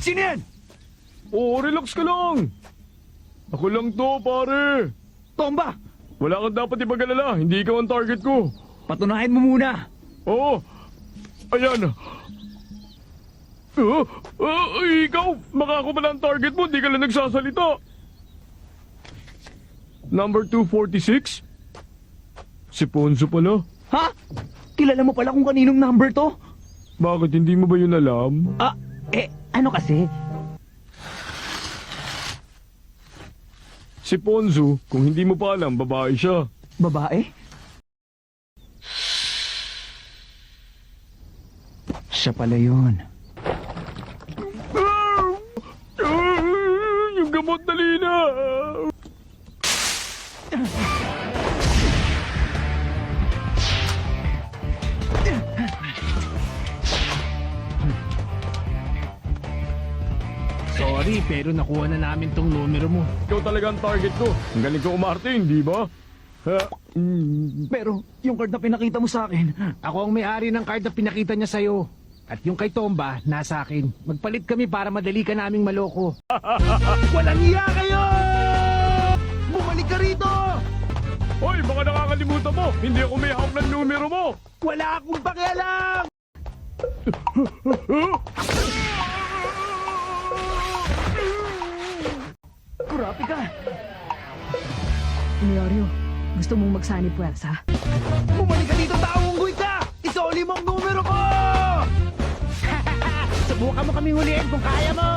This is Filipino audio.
Sino yan? Oo, relax ka lang. Ako lang to, pare. Tomba! Wala kang dapat ipag-alala. Hindi ikaw ang target ko. Patunayan mo muna. Oo. Ayan. Ikaw, baka ako pala ang target mo. Di ka lang nagsasalita. Number 246? Si Ponzo pala. Ha? Kilala mo pala kung kaninong number to? Bakit hindi mo ba yun alam? Ano kasi? Si Ponzo, kung hindi mo pa alam, babae siya. Babae? Siya pala yun. Yung gamot na Lina! Sorry, pero nakuha na namin tong numero mo. Ikaw talaga ang target ko. Ang galing ko umarte, hindi ba? Pero yung card na pinakita mo sa akin, Ako ang may-ari ng card na pinakita niya sa'yo. At yung kay Tomba, nasa akin. Magpalit kami para madali ka naming maloko. walang iya kayo! Bumalik ka rito! Hoy, baka nakakalimutan mo! Hindi ako may hawak ng numero mo! Wala akong pakialam! Kurapi ka! Leorio, gusto mong magsani puwersa? Bumalik ka dito, taong ka! Isoli mo ang numero ko! Subukan mo kaming huliin kung kaya mo!